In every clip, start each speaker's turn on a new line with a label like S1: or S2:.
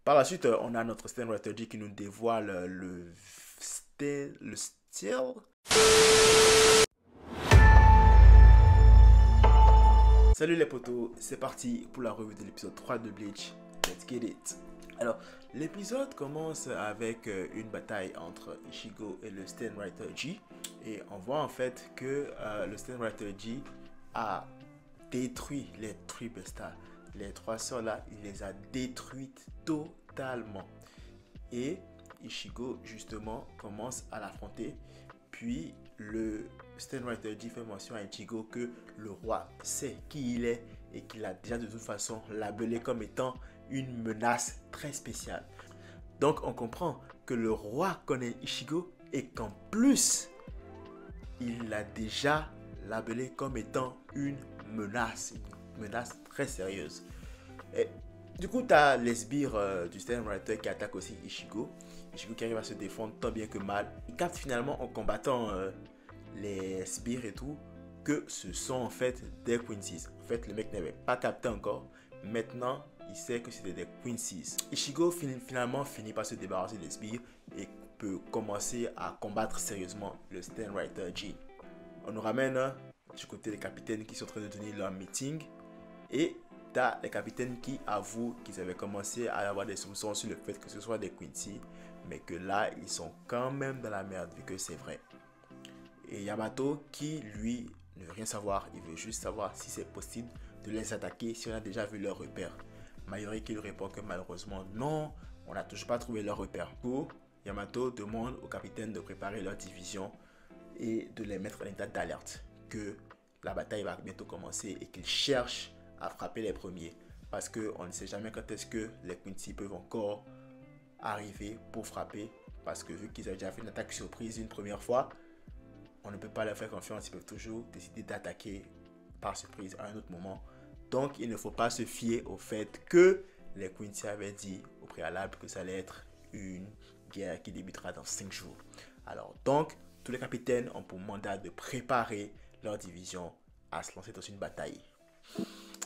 S1: Par la suite, on a notre stratégie qui nous dévoile le style. Salut les potos, c'est parti pour la revue de l'épisode 3 de Bleach. Let's get it. Alors, l'épisode commence avec une bataille entre Ichigo et le Stanwriter G. Et on voit en fait que le Stanwriter G a détruit les Tribesta. Les trois sœurs là, il les a détruites totalement. Et Ichigo justement commence à l'affronter. Puis le Stanwriter G fait mention à Ichigo que le roi sait qui il est et qu'il a déjà de toute façon labellé comme étant une menace très spéciale. Donc on comprend que le roi connaît Ichigo et qu'en plus il l'a déjà labellé comme étant une menace très sérieuse. Et du coup, tu as les sbires du Stanwriter qui attaquent aussi Ichigo. Ichigo qui arrive à se défendre tant bien que mal. Il capte finalement en combattant les sbires et tout que ce sont en fait des Quincy's. En fait, le mec n'avait pas capté encore. Maintenant, il sait que c'était des Quincy's. Ichigo finalement finit par se débarrasser des sbires et peut commencer à combattre sérieusement le Stanwriter G. On nous ramène du côté des capitaines qui sont en train de tenir leur meeting. Et tu as les capitaines qui avouent qu'ils avaient commencé à avoir des soupçons sur le fait que ce soit des Quincy. Mais que là, ils sont quand même dans la merde vu que c'est vrai. Et Yamato qui, lui, ne veut rien savoir. Il veut juste savoir si c'est possible de les attaquer si on a déjà vu leur repère. Mayuri qui lui répond que malheureusement, non, on n'a toujours pas trouvé leur repère. Pour Yamato demande aux capitaines de préparer leur division et de les mettre en état d'alerte. Que la bataille va bientôt commencer et qu'ils cherchent à frapper les premiers. Parce qu'on ne sait jamais quand est-ce que les Quincy peuvent encore arriver pour frapper. Parce que vu qu'ils ont déjà fait une attaque surprise une première fois, on ne peut pas leur faire confiance. Ils peuvent toujours décider d'attaquer par surprise à un autre moment. Donc il ne faut pas se fier au fait que les Quincy avaient dit au préalable que ça allait être une guerre qui débutera dans 5 jours. Alors donc, tous les capitaines ont pour mandat de préparer leur division à se lancer dans une bataille.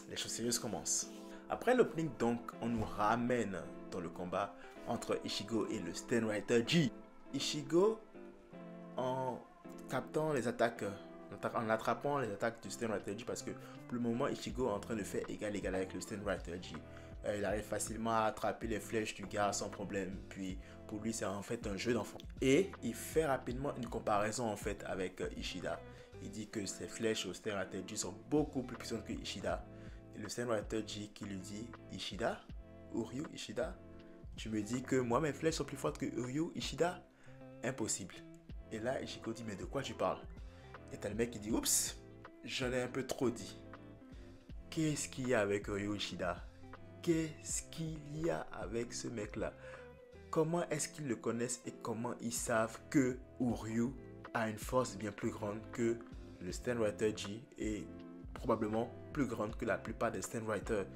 S1: Les choses sérieuses commencent. Après l'opening, donc, on nous ramène dans le combat entre Ichigo et le Stanwriter G. Ichigo, en captant les attaques, en attrapant les attaques du Stanwriter G, parce que pour le moment, Ichigo est en train de faire égal avec le Stanwriter G. Il arrive facilement à attraper les flèches du gars sans problème. Puis pour lui, c'est en fait un jeu d'enfant. Et il fait rapidement une comparaison en fait avec Ishida. Il dit que ses flèches au Stanwriter G sont beaucoup plus puissantes que Ishida. Et le Stanwriter G qui lui dit Ishida, Uryu Ishida, tu me dis que moi mes flèches sont plus fortes que Uryu Ishida? Impossible. Et là Ichigo dit mais de quoi tu parles? Et t'as le mec qui dit oups, j'en ai un peu trop dit. Qu'est-ce qu'il y a avec Uryu Ishida? Qu'est-ce qu'il y a avec ce mec là? Comment est-ce qu'ils le connaissent et comment ils savent que Uryu a une force bien plus grande que le Stanwriter G et probablement plus grande que la plupart des Stanwriters?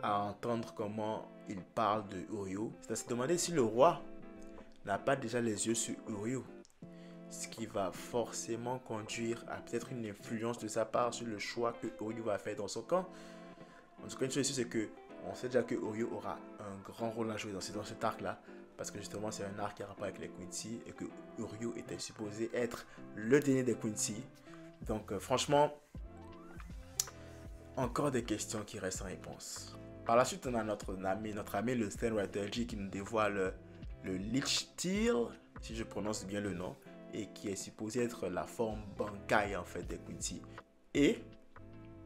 S1: À entendre comment il parle de Uryu, c'est à se demander si le roi n'a pas déjà les yeux sur Uryu, ce qui va forcément conduire à peut-être une influence de sa part sur le choix que Uryu va faire dans son camp. En tout cas, une chose c'est que on sait déjà que Uryu aura un grand rôle à jouer dans cet arc là, parce que justement c'est un arc qui a rapport avec les Quincy et que Uryu était supposé être le dernier des Quincy. Donc franchement, encore des questions qui restent sans réponse. Par la suite, on a notre ami le Stanwriter G qui nous dévoile le Lich Steel, si je prononce bien le nom, et qui est supposé être la forme Bankai en fait des Quincy. Et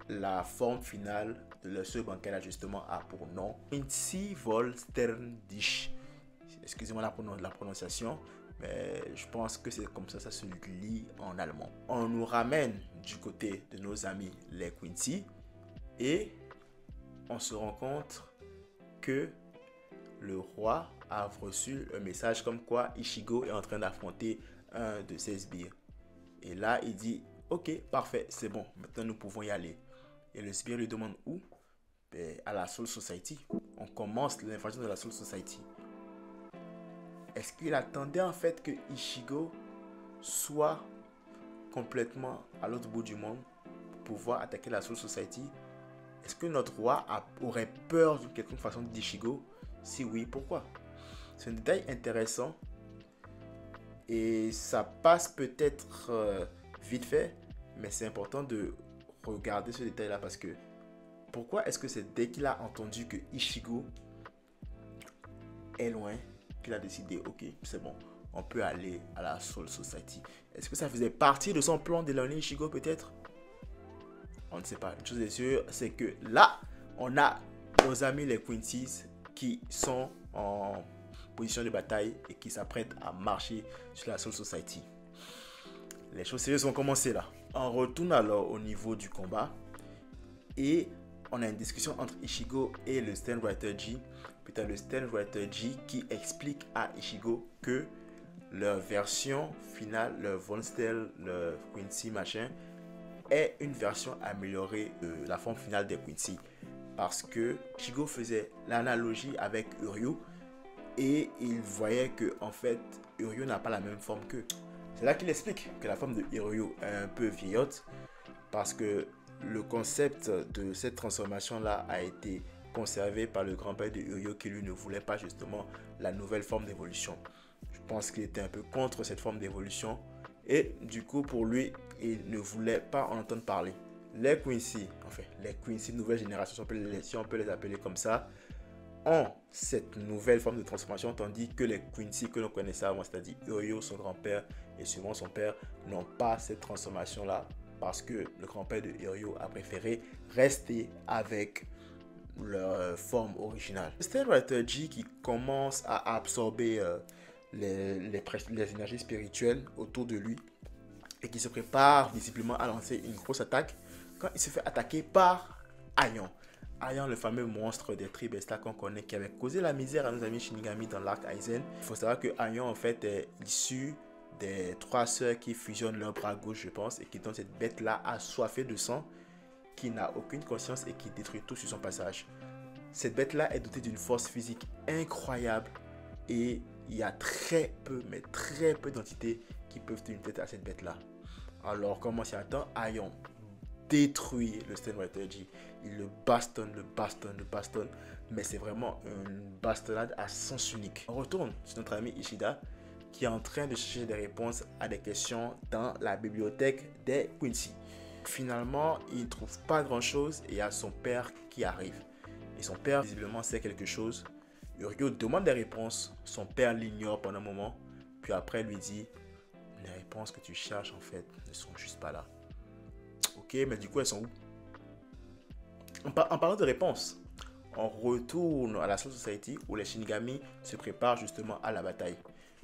S1: la forme finale de ce Bankai là justement a pour nom Quincy Volsterndish. Excusez-moi la prononciation, mais je pense que c'est comme ça se lit en allemand. On nous ramène du côté de nos amis les Quincy et on se rend compte que le roi a reçu un message comme quoi Ichigo est en train d'affronter un de ses sbires. Et là, il dit ok, parfait, c'est bon, maintenant nous pouvons y aller. Et le sbire lui demande où? Ben, à la Soul Society. On commence l'invasion de la Soul Society. Est-ce qu'il attendait en fait que Ichigo soit complètement à l'autre bout du monde pour pouvoir attaquer la Soul Society? est-ce que notre roi aurait peur d'une quelconque façon d'Ichigo? Si oui, pourquoi? C'est un détail intéressant et ça passe peut-être vite fait, mais c'est important de regarder ce détail-là parce que pourquoi est-ce que c'est dès qu'il a entendu que Ichigo est loin qu'il a décidé, ok, c'est bon, on peut aller à la Soul Society? Est-ce que ça faisait partie de son plan d'éloigner Ichigo peut-être? On ne sait pas. Une chose est sûre, c'est que là, on a nos amis les Quincy's qui sont en position de bataille et qui s'apprêtent à marcher sur la Soul Society. Les choses sérieuses vont commencer là. On retourne alors au niveau du combat et on a une discussion entre Ichigo et le Stand Writer G. Putain, le Stand Writer G qui explique à Ichigo que leur version finale, leur Von Stell, leur Quincy machin, est une version améliorée de la forme finale des Quincy. Parce que Ichigo faisait l'analogie avec Uryu et il voyait que en fait Uryu n'a pas la même forme qu'eux. C'est là qu'il explique que la forme de Uryu est un peu vieillotte parce que le concept de cette transformation là a été conservé par le grand-père de Uryu qui lui ne voulait pas justement la nouvelle forme d'évolution. Je pense qu'il était un peu contre cette forme d'évolution et du coup pour lui il ne voulait pas en entendre parler. Les Quincy, enfin les Quincy nouvelle génération, si on peut les appeler comme ça, ont cette nouvelle forme de transformation, tandis que les Quincy que l'on connaissait avant, c'est-à-dire Uryu, son grand-père et souvent son père, n'ont pas cette transformation là parce que le grand-père de Uryu a préféré rester avec leur forme originale. C'est Writer G qui commence à absorber les énergies spirituelles autour de lui et qui se prépare visiblement à lancer une grosse attaque quand il se fait attaquer par Aion. Aion, le fameux monstre des Tribesta qu'on connaît, qui avait causé la misère à nos amis Shinigami dans l'arc Aizen. Il faut savoir que Aion en fait est issu des trois sœurs qui fusionnent leur bras gauche, je pense, et qui donnent cette bête-là assoiffée de sang, qui n'a aucune conscience et qui détruit tout sur son passage. Cette bête-là est dotée d'une force physique incroyable et il y a très peu, mais très peu d'entités qui peuvent tenir tête à cette bête-là. Alors, comment s'y attend? Aion détruit le Stand Writer G. Il le bastonne, mais c'est vraiment une bastonnade à sens unique. On retourne sur notre ami Ishida qui est en train de chercher des réponses à des questions dans la bibliothèque des Quincy. Finalement, il ne trouve pas grand-chose et il y a son père qui arrive. Et son père, visiblement, sait quelque chose. Uryu demande des réponses. Son père l'ignore pendant un moment. Puis après, lui dit, les réponses que tu cherches, en fait, ne sont juste pas là. Ok, mais du coup, elles sont où? En parlant de réponses, on retourne à la Soul Society où les Shinigami se préparent justement à la bataille.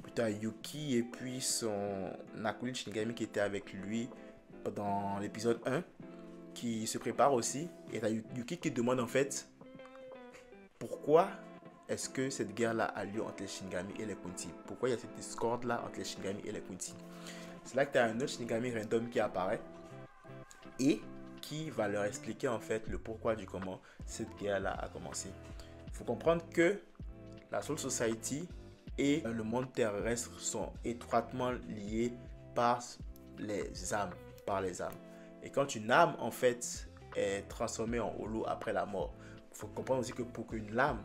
S1: Putain, Yuki et puis son acolyte Shinigami qui était avec lui dans l'épisode 1 qui se prépare aussi. Et t'as Yuki qui demande en fait pourquoi est-ce que cette guerre-là a lieu entre les Shinigami et les Quincy? Pourquoi il y a cette discorde-là entre les Shinigami et les Quincy? C'est là que tu as un autre Shinigami random qui apparaît et qui va leur expliquer en fait le pourquoi du comment cette guerre-là a commencé. Il faut comprendre que la Soul Society et le monde terrestre sont étroitement liés par les âmes. Et quand une âme en fait est transformée en holo après la mort, il faut comprendre aussi que pour qu'une âme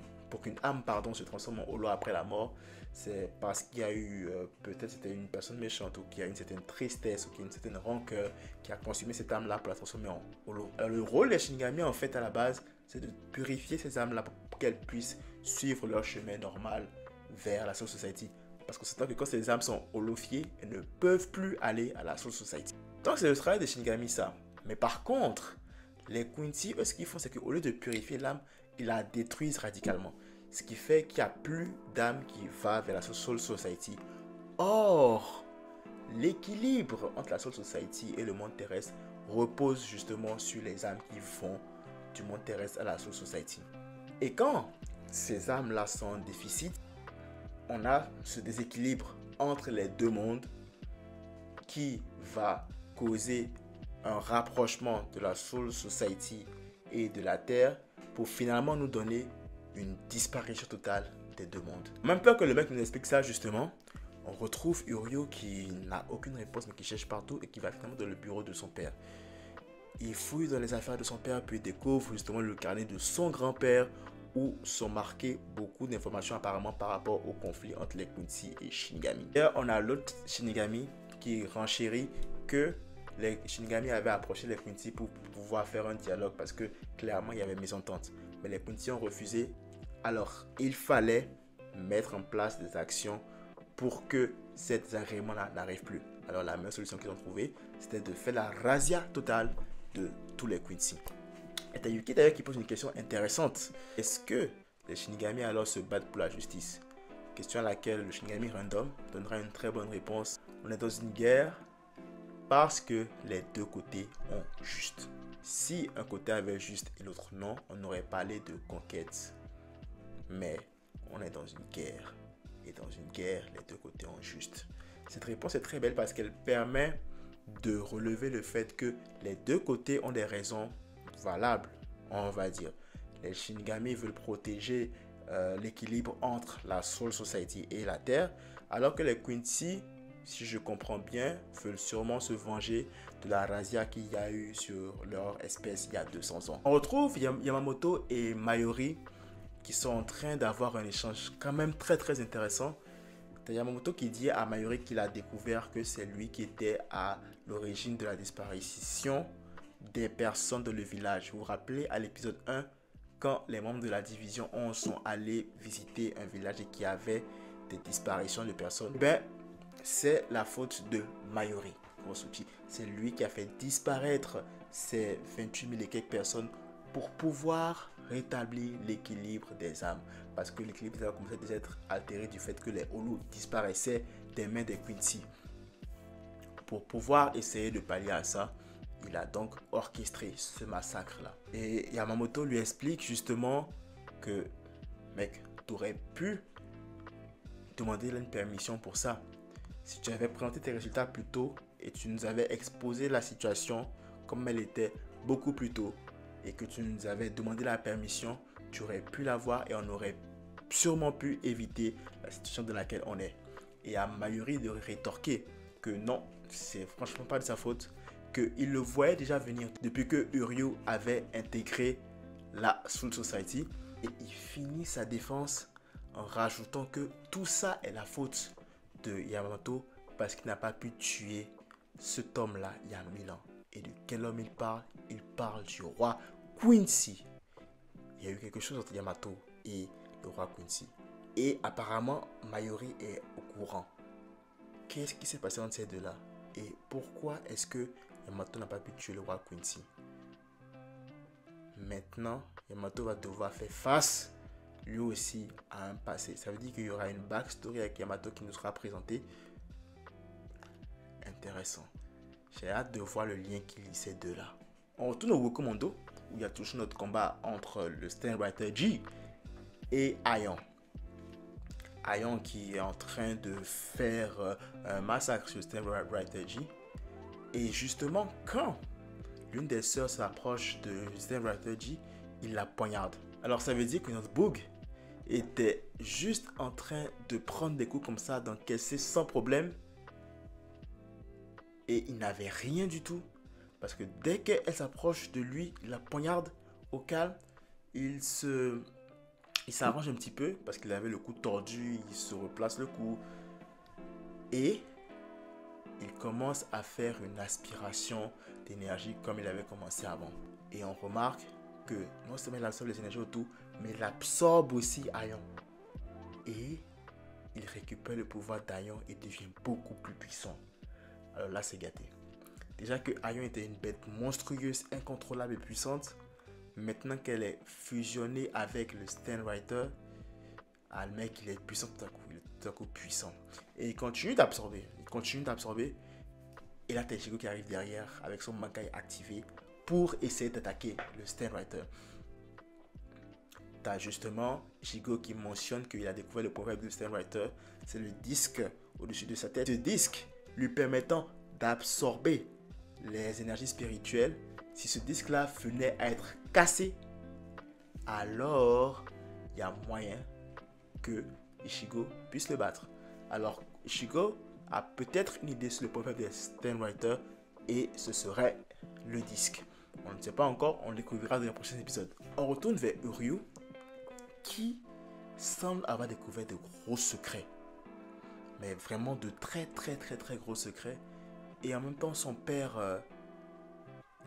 S1: se transforme en holo après la mort, c'est parce qu'il y a eu, peut-être c'était une personne méchante ou qu'il y a une certaine tristesse ou qu'il y a une certaine rancœur qui a consumé cette âme-là pour la transformer en holo. Le rôle des Shinigami en fait à la base, c'est de purifier ces âmes-là pour qu'elles puissent suivre leur chemin normal vers la Soul Society. Parce qu'on s'entend que quand ces âmes sont holofiées, elles ne peuvent plus aller à la Soul Society. Donc c'est le travail des Shinigami ça. Mais par contre, les Quincy, eux, ce qu'ils font, c'est qu'au lieu de purifier l'âme, ils la détruisent radicalement. Ce qui fait qu'il n'y a plus d'âme qui va vers la Soul Society. Or, l'équilibre entre la Soul Society et le monde terrestre repose justement sur les âmes qui vont du monde terrestre à la Soul Society. Et quand ces âmes-là sont en déficit, on a ce déséquilibre entre les deux mondes qui va causer un rapprochement de la Soul Society et de la Terre pour finalement nous donner une disparition totale des deux mondes. Même peur que le mec nous explique ça justement, on retrouve Uryu qui n'a aucune réponse mais qui cherche partout et qui va finalement dans le bureau de son père. Il fouille dans les affaires de son père puis il découvre justement le carnet de son grand-père où sont marquées beaucoup d'informations apparemment par rapport au conflit entre les Quincy et Shinigami. D'ailleurs, on a l'autre Shinigami qui renchérit que les Shinigami avaient approché les Quincy pour pouvoir faire un dialogue parce que clairement il y avait mésentente. Mais les Quincy ont refusé. Alors, il fallait mettre en place des actions pour que cet désagrément-là n'arrive plus. Alors, la meilleure solution qu'ils ont trouvée, c'était de faire la razzia totale de tous les Quincy. Et t'as Yuki d'ailleurs qui pose une question intéressante. Est-ce que les Shinigami alors se battent pour la justice? Question à laquelle le Shinigami Random donnera une très bonne réponse. On est dans une guerre parce que les deux côtés ont juste. Si un côté avait juste et l'autre non, on aurait parlé de conquête. Mais on est dans une guerre. Et dans une guerre, les deux côtés ont juste. Cette réponse est très belle parce qu'elle permet de relever le fait que les deux côtés ont des raisons valables, on va dire. Les Shinigami veulent protéger l'équilibre entre la Soul Society et la Terre, alors que les Quincy, si je comprends bien, veulent sûrement se venger de la razzia qu'il y a eu sur leur espèce il y a 200 ans. On retrouve Yamamoto et Mayuri qui sont en train d'avoir un échange quand même très intéressant. C'est Yamamoto qui dit à Mayuri qu'il a découvert que c'est lui qui était à l'origine de la disparition des personnes de le village. Vous vous rappelez à l'épisode 1, quand les membres de la division 11 sont allés visiter un village et qu'il y avait des disparitions de personnes? Ben, c'est la faute de Mayuri. C'est lui qui a fait disparaître ces 28 000 et quelques personnes pour pouvoir rétablir l'équilibre des âmes. Parce que l'équilibre a commencé à être altéré du fait que les Hollow disparaissaient des mains des Quincy. Pour pouvoir essayer de pallier à ça, il a donc orchestré ce massacre-là. Et Yamamoto lui explique justement que, mec, tu aurais pu demander une permission pour ça. Si tu avais présenté tes résultats plus tôt et tu nous avais exposé la situation comme elle était beaucoup plus tôt, et que tu nous avais demandé la permission, tu aurais pu l'avoir et on aurait sûrement pu éviter la situation dans laquelle on est. Et à Mayuri de rétorquer que non, c'est franchement pas de sa faute, qu'il le voyait déjà venir depuis que Uryu avait intégré la Soul Society. Et il finit sa défense en rajoutant que tout ça est la faute de Yamamoto parce qu'il n'a pas pu tuer cet homme-là il y a 1000 ans. Et de quel homme il parle? Il parle du roi Quincy. Il y a eu quelque chose entre Yamato et le roi Quincy. Et apparemment, Mayuri est au courant. Qu'est-ce qui s'est passé entre ces deux-là? Et pourquoi est-ce que Yamato n'a pas pu tuer le roi Quincy? Maintenant, Yamato va devoir faire face, lui aussi, à un passé. Ça veut dire qu'il y aura une backstory avec Yamato qui nous sera présentée. Intéressant. J'ai hâte de voir le lien qui lie ces deux-là. On retourne au Wokomondo, où il y a toujours notre combat entre le Stenwriter G et Aion. Aion qui est en train de faire un massacre sur Stenwriter G. Et justement, quand l'une des sœurs s'approche de Stenwriter G, il la poignarde. Alors ça veut dire que notre Boog était juste en train de prendre des coups comme ça, d'encaisser sans problème. Et il n'avait rien du tout. Parce que dès qu'elle s'approche de lui, il la poignarde au calme. Il s'arrange un petit peu parce qu'il avait le cou tordu. Il se replace le cou. Et il commence à faire une aspiration d'énergie comme il avait commencé avant. Et on remarque que non seulement il absorbe les énergies autour, mais il absorbe aussi Aion. Et il récupère le pouvoir d'Aion et devient beaucoup plus puissant. Alors là, c'est gâté. Déjà que Aion était une bête monstrueuse, incontrôlable et puissante. Maintenant qu'elle est fusionnée avec le Stenwriter, le mec, il est puissant tout à coup. Il est tout à coup puissant. Et il continue d'absorber. Et là, t'as Ichigo qui arrive derrière avec son Mankai activé pour essayer d'attaquer le Stenwriter. T'as justement Ichigo qui mentionne qu'il a découvert le pouvoir du Stenwriter. C'est le disque au-dessus de sa tête. Ce disque lui permettant d'absorber les énergies spirituelles. Si ce disque-là venait à être cassé, alors il y a moyen que Ichigo puisse le battre. Alors Ichigo a peut-être une idée sur le pouvoir des Stenwriter et ce serait le disque. On ne sait pas encore, on le découvrira dans les prochains épisodes. On retourne vers Uryu, qui semble avoir découvert de gros secrets. Mais vraiment de très gros secrets. Et en même temps, son père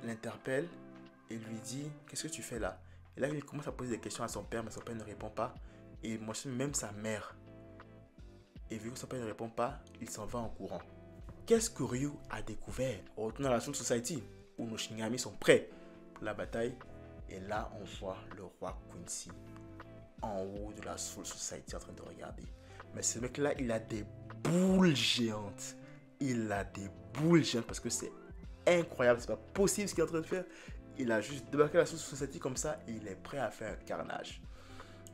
S1: l'interpelle et lui dit « Qu'est-ce que tu fais là ?» Et là, il commence à poser des questions à son père, mais son père ne répond pas. Et il mentionne même sa mère. Et vu que son père ne répond pas, il s'en va en courant. Qu'est-ce que Ryu a découvert? On retourne à la Soul Society, où nos Shinigami sont prêts pour la bataille. Et là, on voit le roi Quincy en haut de la Soul Society en train de regarder. Mais ce mec-là, il a des boules géantes. Il a des boules géantes parce que c'est incroyable. C'est pas possible ce qu'il est en train de faire. Il a juste débarqué la Soul Society comme ça et il est prêt à faire un carnage.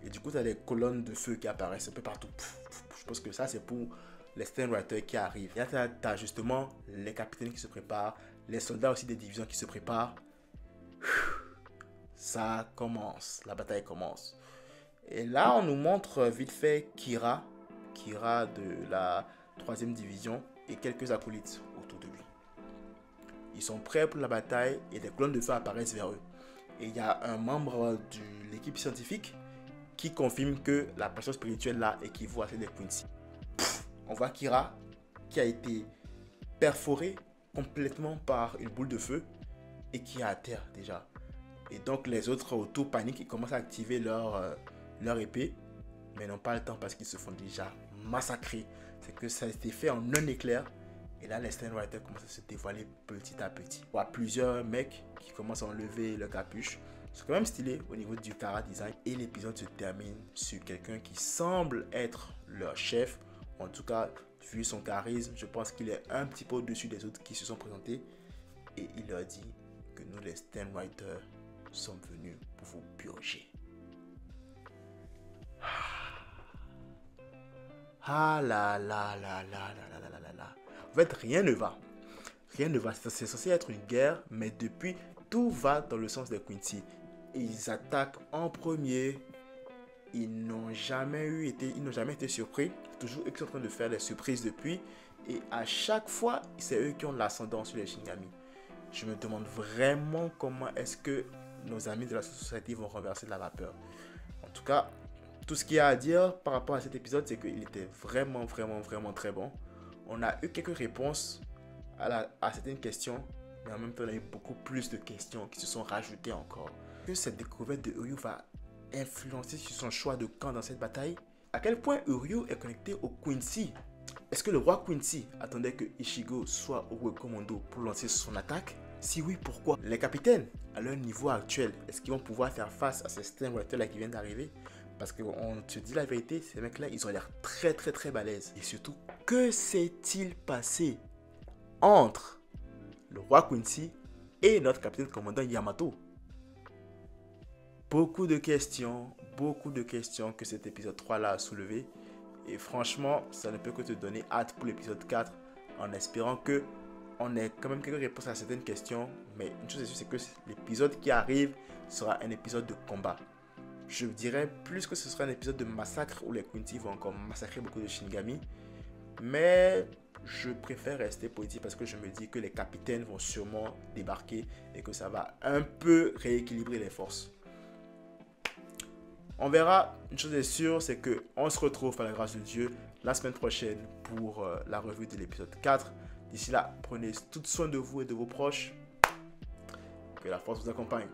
S1: Et du coup, tu as des colonnes de feu qui apparaissent un peu partout. Je pense que ça, c'est pour les Sternwriters qui arrivent. Et là, tu as justement les capitaines qui se préparent, les soldats aussi des divisions qui se préparent. Ça commence, la bataille commence. Et là, on nous montre vite fait Kira de la 3e division et quelques acolytes autour de lui. Ils sont prêts pour la bataille et des colonnes de feu apparaissent vers eux. Et il y a un membre de l'équipe scientifique qui confirme que la pression spirituelle là équivaut à celle des Quincy. On voit Kira qui a été perforé complètement par une boule de feu et qui est à terre déjà. Et donc les autres autour paniquent et commencent à activer leur épée, mais n'ont pas le temps parce qu'ils se font déjà massacrer. C'est que ça a été fait en un éclair. Et là, les Sternwriters commencent à se dévoiler petit à petit. On voit plusieurs mecs qui commencent à enlever leur capuche. C'est quand même stylé au niveau du Kara design. Et l'épisode se termine sur quelqu'un qui semble être leur chef. En tout cas, vu son charisme, je pense qu'il est un petit peu au-dessus des autres qui se sont présentés. Et il leur dit que nous, les Sternwriters, sommes venus pour vous purger. Ah là là là là là là là là là. En fait, rien ne va. Rien ne va. C'est censé être une guerre, mais depuis, tout va dans le sens des Quincy. Ils attaquent en premier. Ils n'ont jamais été surpris. Toujours eux qui sont en train de faire les surprises depuis. Et à chaque fois, c'est eux qui ont l'ascendant sur les Shinigami. Je me demande vraiment comment est-ce que nos amis de la société vont renverser la vapeur. En tout cas, tout ce qu'il y a à dire par rapport à cet épisode, c'est qu'il était vraiment très bon. On a eu quelques réponses à certaines questions, mais en même temps, on a eu beaucoup plus de questions qui se sont rajoutées encore. Que cette découverte de Uryu va influencer sur son choix de camp dans cette bataille? À quel point Uryu est connecté au Quincy? Est-ce que le roi Quincy attendait que Ichigo soit au commando pour lancer son attaque? Si oui, pourquoi? Les capitaines, à leur niveau actuel, est-ce qu'ils vont pouvoir faire face à ces Sternwriters là qui viennent d'arriver? Parce qu'on te dit la vérité, ces mecs là, ils ont l'air très balèzes. Et surtout, que s'est-il passé entre le roi Quincy et notre capitaine commandant Yamato? Beaucoup de questions que cet épisode 3 là a soulevé. Et franchement, ça ne peut que te donner hâte pour l'épisode 4, en espérant que on ait quand même quelques réponses à certaines questions. Mais une chose est sûre, c'est que l'épisode qui arrive sera un épisode de combat. Je dirais plus que ce sera un épisode de massacre où les Quincy vont encore massacrer beaucoup de Shinigami. Mais je préfère rester positif parce que je me dis que les capitaines vont sûrement débarquer et que ça va un peu rééquilibrer les forces. On verra. Une chose est sûre, c'est qu'on se retrouve par la grâce de Dieu la semaine prochaine pour la revue de l'épisode 4. D'ici là, prenez tout soin de vous et de vos proches. Que la force vous accompagne.